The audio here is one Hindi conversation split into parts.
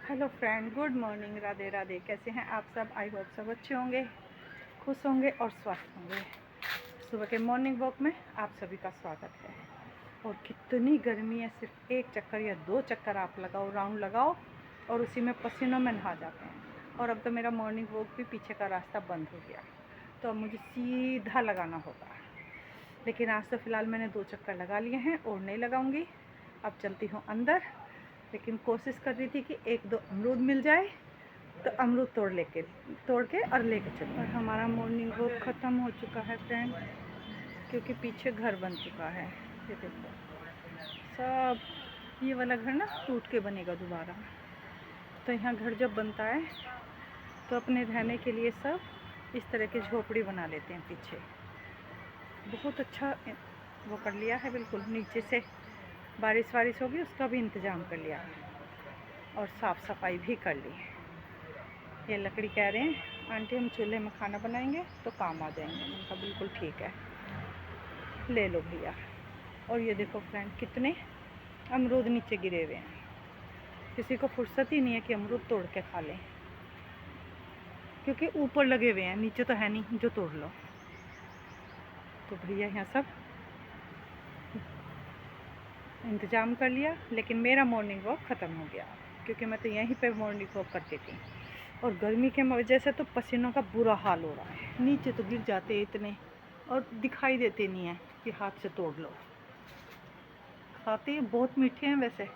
Hello friend, good morning, Radhe Radhe. कैसे हैं आप सब? आई होप सब अच्छे होंगे, खुश होंगे और स्वस्थ होंगे। सुबह के मॉर्निंग वॉक में आप सभी का स्वागत है। और कितनी गर्मी है, सिर्फ एक चक्कर या दो चक्कर आप लगाओ, राउंड लगाओ और उसी में पसीनों में नहा जाते हैं। और अब तो मेरा मॉर्निंग वॉक भी पीछे का रास्ता बंद हो गया, तो अब मुझे सीधा लगाना होगा। लेकिन आज तो फ़िलहाल मैंने 2 चक्कर लगा लिए हैं और नहीं लगाऊंगी। अब चलती हूँ अंदर, लेकिन कोशिश कर रही थी कि 1-2 अमरूद मिल जाए तो अमरूद तोड़ के और लेके चलूँ। और हमारा मॉर्निंग वॉक ख़त्म हो चुका है फ्रेंड, क्योंकि पीछे घर बन चुका है। ये देखो, सब ये वाला घर ना टूट के बनेगा दोबारा। तो यहाँ घर जब बनता है तो अपने रहने के लिए सब इस तरह की झोपड़ी बना लेते हैं पीछे। बहुत अच्छा वो कर लिया है, बिल्कुल नीचे से बारिश वारिश होगी उसका भी इंतज़ाम कर लिया और साफ़ सफाई भी कर ली। ये लकड़ी कह रहे हैं आंटी हम चूल्हे में खाना बनाएंगे तो काम आ जाएंगे। मैंने कहा बिल्कुल ठीक है, ले लो भैया। और ये देखो फ्रेंड, कितने अमरूद नीचे गिरे हुए हैं। किसी को फुर्सत ही नहीं है कि अमरूद तोड़ के खा लें, क्योंकि ऊपर लगे हुए हैं, नीचे तो है नहीं जो तोड़ लो। तो भैया यहाँ सब इंतज़ाम कर लिया, लेकिन मेरा मॉर्निंग वॉक ख़त्म हो गया, क्योंकि मैं तो यहीं पे मॉर्निंग वॉक करती थी। और गर्मी के वजह से तो पसीनों का बुरा हाल हो रहा है। नीचे तो गिर जाते इतने और दिखाई देते नहीं है कि हाथ से तोड़ लो। खाते बहुत मीठे हैं वैसे,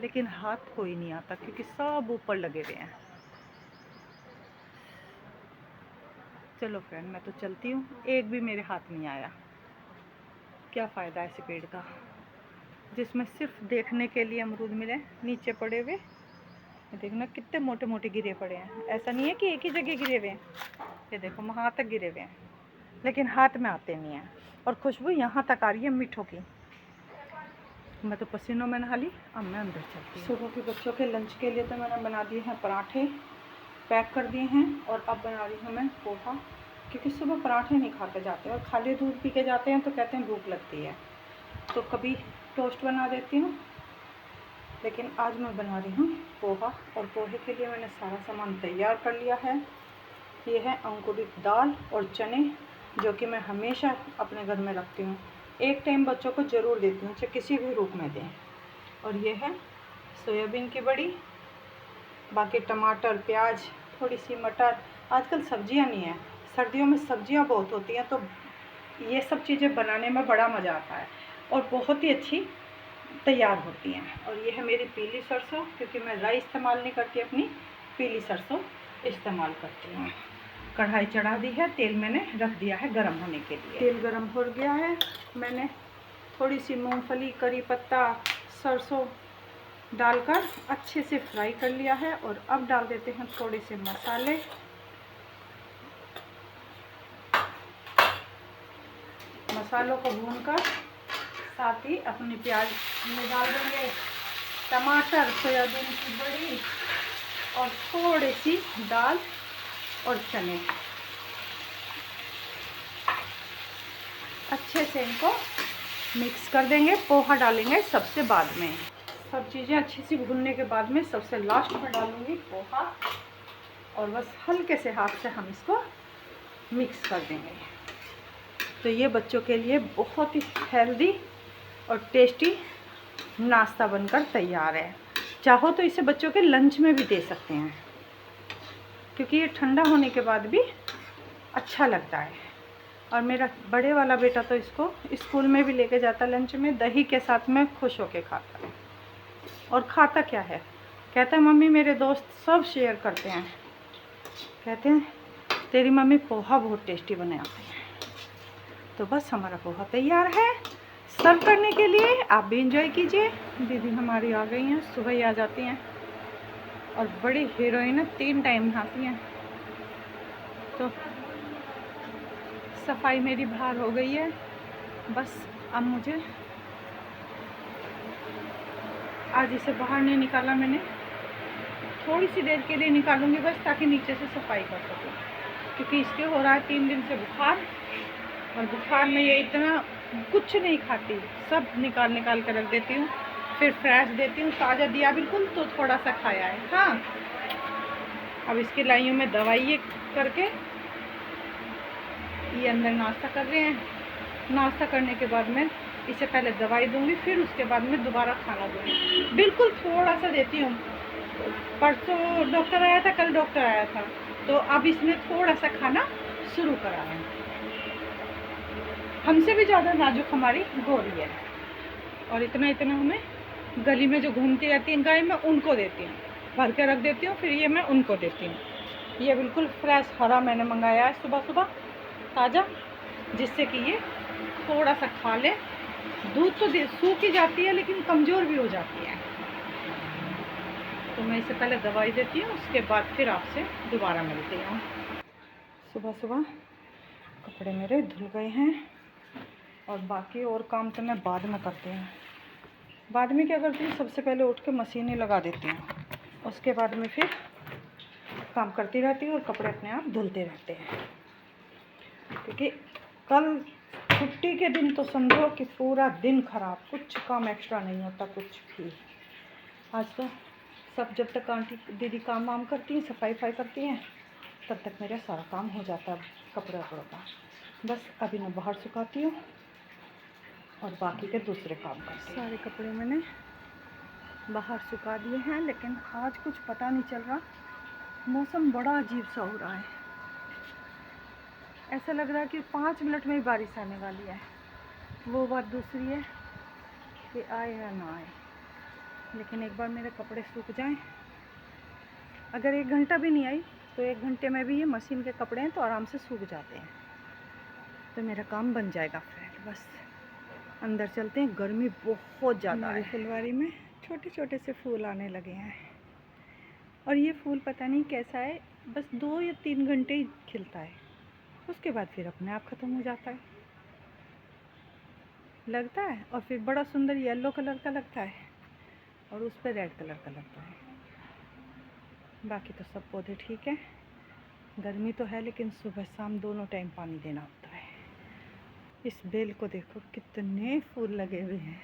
लेकिन हाथ कोई नहीं आता क्योंकि सब ऊपर लगे हुए हैं। चलो फ्रेंड, मैं तो चलती हूँ, एक भी मेरे हाथ नहीं आया। क्या फ़ायदा ऐसे पेड़ का जिसमें सिर्फ देखने के लिए अमरूद मिले नीचे पड़े हुए। देखना कितने मोटे मोटे गिरे पड़े हैं। ऐसा नहीं है कि एक ही जगह गिरे हुए हैं, ये देखो वहाँ तक गिरे हुए हैं, लेकिन हाथ में आते नहीं हैं। और खुशबू यहाँ तक आ रही है मीठों की। मैं तो पसीनों में नहा ली, अब मैं अंदर चलती हूँ। सुबह के बच्चों के लंच के लिए तो मैंने बना दिए हैं पराठे, पैक कर दिए हैं। और अब बना रही हूँ मैं पोहा, क्योंकि सुबह पराठे नहीं खा के जाते और खाली दूध पी के जाते हैं तो कहते हैं भूख लगती है। तो कभी टोस्ट बना देती हूँ, लेकिन आज मैं बना रही हूँ पोहा। और पोहे के लिए मैंने सारा सामान तैयार कर लिया है। ये है अंकुरित दाल और चने, जो कि मैं हमेशा अपने घर में रखती हूँ। एक टाइम बच्चों को ज़रूर देती हूँ, चाहे किसी भी रूप में दें। और ये है सोयाबीन की बड़ी, बाकी टमाटर, प्याज, थोड़ी सी मटर। आजकल सब्जियाँ नहीं है, सर्दियों में सब्जियाँ बहुत होती हैं, तो ये सब चीज़ें बनाने में बड़ा मज़ा आता है और बहुत ही अच्छी तैयार होती हैं। और ये है मेरी पीली सरसों, क्योंकि मैं राई इस्तेमाल नहीं करती, अपनी पीली सरसों इस्तेमाल करती हूँ। कढ़ाई चढ़ा दी है, तेल मैंने रख दिया है गरम होने के लिए। तेल गरम हो गया है, मैंने थोड़ी सी मूंगफली, करी पत्ता, सरसों डालकर अच्छे से फ्राई कर लिया है। और अब डाल देते हैं थोड़े से मसाले। मसालों को भूनकर साथ ही अपनी प्याज में डाल देंगे, टमाटर, सोयाबीन की बड़ी और थोड़ी सी दाल और चने। अच्छे से इनको मिक्स कर देंगे। पोहा डालेंगे सबसे बाद में। सब चीज़ें अच्छी सी भूनने के बाद में सबसे लास्ट में डालूंगी पोहा, और बस हल्के से हाथ से हम इसको मिक्स कर देंगे। तो ये बच्चों के लिए बहुत ही हेल्दी और टेस्टी नाश्ता बनकर तैयार है। चाहो तो इसे बच्चों के लंच में भी दे सकते हैं, क्योंकि ये ठंडा होने के बाद भी अच्छा लगता है। और मेरा बड़े वाला बेटा तो इसको स्कूल में भी लेके जाता, लंच में दही के साथ में खुश होके खाता है। और खाता क्या है, कहता है मम्मी मेरे दोस्त सब शेयर करते हैं, कहते हैं तेरी मम्मी पोहा बहुत टेस्टी बनाती है। तो बस हमारा पोहा तैयार है सर्व करने के लिए। आप भी इंजॉय कीजिए। दीदी हमारी आ गई हैं, सुबह ही आ जाती हैं और बड़ी हीरोइन है, 3 टाइम नहाती हैं। तो सफाई मेरी बाहर हो गई है, बस अब मुझे आज इसे बाहर नहीं निकाला मैंने, थोड़ी सी देर के लिए निकालूंगी बस, ताकि नीचे से सफाई कर सकूँ। क्योंकि इसके हो रहा है 3 दिन से बुखार, और बुखार में ये इतना कुछ नहीं खाती, सब निकाल के रख देती हूँ। फिर फ्रेश देती हूँ, ताज़ा दिया बिल्कुल तो थोड़ा सा खाया है। हाँ, अब इसकी लाइयों में दवाई ये करके ये अंदर नाश्ता कर रहे हैं। नाश्ता करने के बाद में इसे पहले दवाई दूंगी, फिर उसके बाद में दोबारा खाना दूंगी। बिल्कुल थोड़ा सा देती हूँ। परसों डॉक्टर आया था, कल डॉक्टर आया था, तो अब इसने थोड़ा सा खाना शुरू करा है। हमसे भी ज़्यादा नाजुक हमारी गोरी है, और इतना इतना हमें गली में जो घूमती रहती हैं गाय, मैं उनको देती हूँ, भर के रख देती हूँ, फिर ये मैं उनको देती हूँ। ये बिल्कुल फ्रेश हरा मैंने मंगाया है सुबह सुबह, ताज़ा, जिससे कि ये थोड़ा सा खा ले। दूध तो सूख ही जाती है लेकिन कमज़ोर भी हो जाती है, तो मैं इसे पहले दवाई देती हूँ, उसके बाद फिर आपसे दोबारा मिलती हूँ। सुबह सुबह कपड़े मेरे धुल गए हैं, और बाकी और काम तो मैं बाद में करती हूँ। बाद में क्या करती हूँ, सबसे पहले उठ के मशीनें लगा देती हूँ, उसके बाद में फिर काम करती रहती हूँ और कपड़े अपने आप धुलते रहते हैं। क्योंकि कल छुट्टी के दिन तो समझो कि पूरा दिन खराब, कुछ काम एक्स्ट्रा नहीं होता कुछ भी। आज तो सब जब तक आंटी दीदी काम वाम करती हैं, सफाई वफाई करती हैं, तब तक मेरा सारा काम हो जाता है कपड़े वपड़ों का। बस अभी मैं बाहर सुखाती हूँ और बाकी के दूसरे काम करती हूँ। सारे कपड़े मैंने बाहर सुखा दिए हैं, लेकिन आज कुछ पता नहीं चल रहा, मौसम बड़ा अजीब सा हो रहा है। ऐसा लग रहा है कि 5 मिनट में ही बारिश आने वाली है। वो बात दूसरी है कि आए या ना आए, लेकिन एक बार मेरे कपड़े सूख जाएं, अगर 1 घंटा भी नहीं आई तो 1 घंटे में भी ये मशीन के कपड़े हैं तो आराम से सूख जाते हैं, तो मेरा काम बन जाएगा फ्रेंड। बस अंदर चलते हैं, गर्मी बहुत ज़्यादा है। फुलवारी में छोटे छोटे से फूल आने लगे हैं, और ये फूल पता नहीं कैसा है, बस 2 या 3 घंटे ही खिलता है, उसके बाद फिर अपने आप ख़त्म हो जाता है, लगता है, और फिर बड़ा सुंदर येलो कलर का लगता है, और उस पर रेड कलर का लगता है। बाकी तो सब पौधे ठीक है। गर्मी तो है, लेकिन सुबह शाम दोनों टाइम पानी देना होता है। इस बेल को देखो, कितने फूल लगे हुए हैं।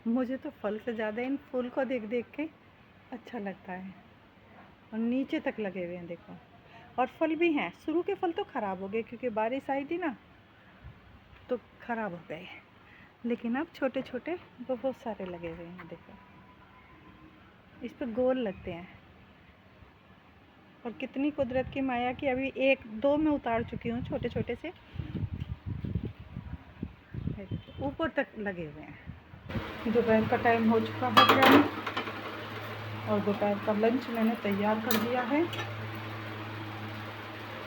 मुझे तो फल से ज़्यादा इन फूल को देख देख के अच्छा लगता है, और नीचे तक लगे हुए हैं देखो, और फल भी हैं। शुरू के फल तो ख़राब हो गए क्योंकि बारिश आई थी ना, तो ख़राब हो गए, लेकिन अब छोटे छोटे बहुत सारे लगे हुए हैं देखो। इस पर गोल लगते हैं, और कितनी कुदरत की माया कि अभी 1-2 में उतार चुकी हूँ, छोटे छोटे से ऊपर तक लगे हुए हैं। दोपहर का टाइम हो चुका है फ्रेंड, और दोपहर का लंच मैंने तैयार कर दिया है,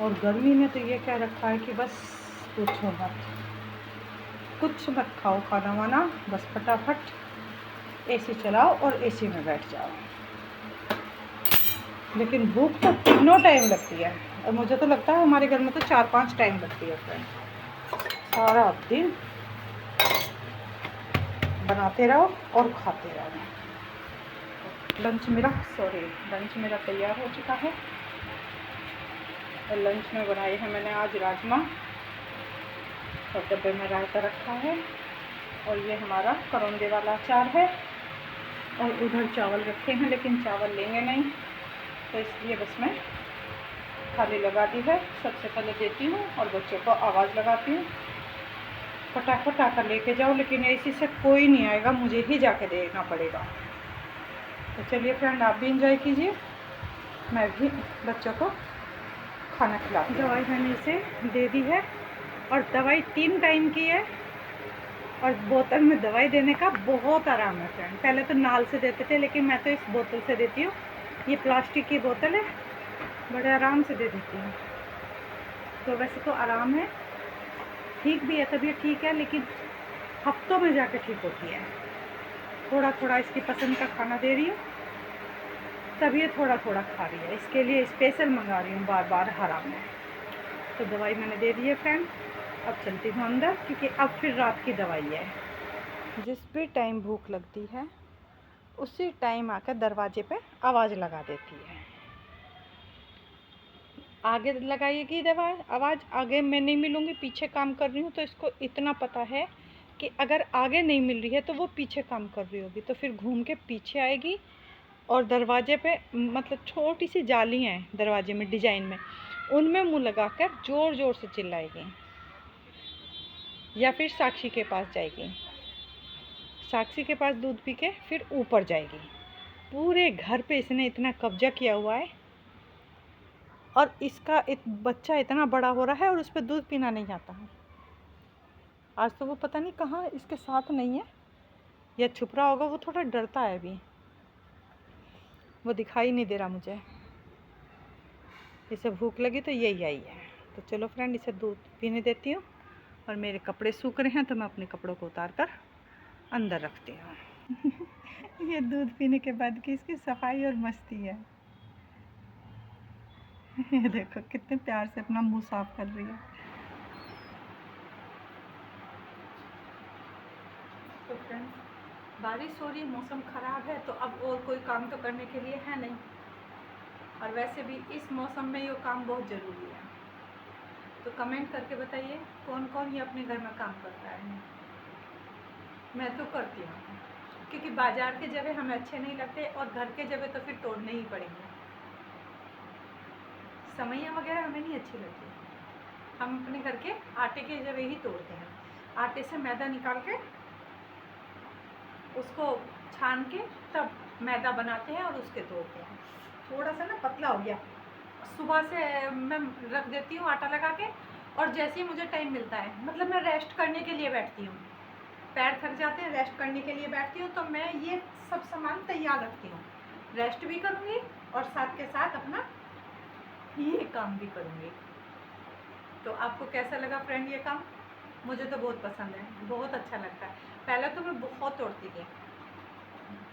और गर्मी में तो ये क्या रखा है कि बस पूछो मत, कुछ मत खाओ खाना वाना, बस फटाफट एसी चलाओ और एसी में बैठ जाओ। लेकिन भूख तो तीनों टाइम लगती है, और मुझे तो लगता है हमारे घर में तो 4-5 टाइम लगती है फ्रेंड। सारा दिन बनाते रहो और खाते रहो। लंच मेरा तैयार हो चुका है, और लंच में बनाए हैं मैंने आज राजमा, और डब्बे में रायता रखा है, और ये हमारा करौंदे वाला अचार है, और उधर चावल रखे हैं, लेकिन चावल लेंगे नहीं, तो इसलिए बस मैं थाली लगा दी है। सबसे पहले देती हूँ और बच्चों को आवाज़ लगाती हूँ, फटाफट आकर लेके जाओ, लेकिन इसी से कोई नहीं आएगा, मुझे ही जाके देना पड़ेगा। तो चलिए फ्रेंड, आप भी इंजॉय कीजिए, मैं भी बच्चों को खाना खिलाती हूँ। दवाई मैंने इसे दे दी है, और दवाई 3 टाइम की है, और बोतल में दवाई देने का बहुत आराम है फ्रेंड। पहले तो नाल से देते थे, लेकिन मैं तो इस बोतल से देती हूँ। ये प्लास्टिक की बोतल है, बड़े आराम से दे देती हूँ। तो वैसे तो आराम है, ठीक भी है, तबीयत ठीक है, लेकिन हफ्तों में जाके ठीक होती है। थोड़ा थोड़ा इसकी पसंद का खाना दे रही हूँ, तब ये थोड़ा थोड़ा खा रही है, इसके लिए स्पेशल मंगा रही हूँ बार बार आराम में। तो दवाई मैंने दे दी है फ्रेंड, अब चलती हूँ अंदर, क्योंकि अब फिर रात की दवाई है। जिस भी टाइम भूख लगती है उसी टाइम आकर दरवाजे पे आवाज़ लगा देती है। आगे लगाइएगी दवा आवाज़, आगे मैं नहीं मिलूँगी, पीछे काम कर रही हूँ, तो इसको इतना पता है कि अगर आगे नहीं मिल रही है तो वो पीछे काम कर रही होगी, तो फिर घूम के पीछे आएगी और दरवाजे पे मतलब छोटी सी जालियाँ हैं दरवाजे में डिजाइन में, उनमें मुंह लगाकर जोर जोर से चिल्लाएगी, या फिर साक्षी के पास जाएगी, साक्षी के पास दूध पी के फिर ऊपर जाएगी। पूरे घर पे इसने इतना कब्जा किया हुआ है, और इसका बच्चा इतना बड़ा हो रहा है और उस पर दूध पीना नहीं आता है। आज तो वो पता नहीं कहाँ इसके साथ नहीं है, या छुप रहा होगा, वो थोड़ा डरता है अभी, वो दिखाई नहीं दे रहा मुझे। इसे भूख लगी तो यही आई है। तो चलो फ्रेंड, इसे दूध पीने देती हूँ, और मेरे कपड़े सूख रहे हैं तो मैं अपने कपड़ों को उतार कर अंदर रखती हूँ। ये दूध पीने के बाद की इसकी सफाई और मस्ती है। ये देखो कितने प्यार से अपना मुंह साफ कर रही है। तो फ्रेंड्स, बारिश हो रही, मौसम ख़राब है, तो अब और कोई काम तो करने के लिए है नहीं, और वैसे भी इस मौसम में ये काम बहुत ज़रूरी है। तो कमेंट करके बताइए कौन कौन ये अपने घर में काम करता है। मैं तो करती हूँ, क्योंकि बाज़ार के जगह हमें अच्छे नहीं लगते, और घर के जगह तो फिर तोड़ने ही पड़ेंगे। समैया वगैरह हमें नहीं अच्छी लगती, हम अपने घर के आटे के जगह ही तोड़ते हैं। आटे से मैदा निकाल के उसको छान के तब मैदा बनाते हैं और उसके तोड़ते हैं। थोड़ा सा ना पतला हो गया, सुबह से मैं रख देती हूँ आटा लगा के, और जैसे ही मुझे टाइम मिलता है, मतलब मैं रेस्ट करने के लिए बैठती हूँ, पैर थक जाते हैं, रेस्ट करने के लिए बैठती हूँ, तो मैं ये सब सामान तैयार रखती हूँ, रेस्ट भी करूँगी और साथ के साथ अपना ये काम भी करूँगी। तो आपको कैसा लगा फ्रेंड ये काम? मुझे तो बहुत पसंद है, बहुत अच्छा लगता है। पहले तो मैं बहुत तोड़ती थी,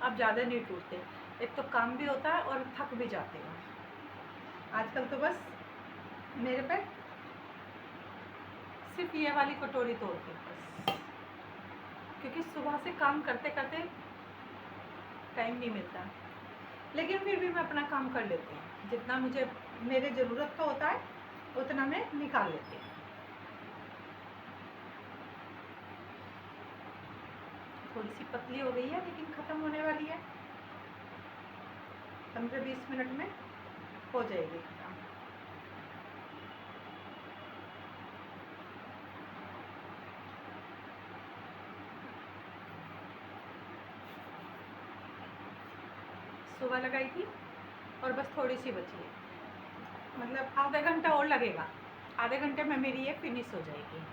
अब ज़्यादा नहीं टूटते, एक तो काम भी होता है और थक भी जाते हैं। आजकल तो बस मेरे पे सिर्फ ये वाली कटोरी तोड़ती हूँ बस, क्योंकि सुबह से काम करते करते टाइम नहीं मिलता, लेकिन फिर भी मैं अपना काम कर लेती हूँ, जितना मुझे मेरे ज़रूरत का होता है उतना मैं निकाल लेती हूँ। थोड़ी सी पतली हो गई है, लेकिन ख़त्म होने वाली है, 15-20 मिनट में हो जाएगी खत्म। सुबह लगाई थी और बस थोड़ी सी बची है, मतलब आधा घंटा और लगेगा, आधे घंटे में मेरी ये फिनिश हो जाएगी।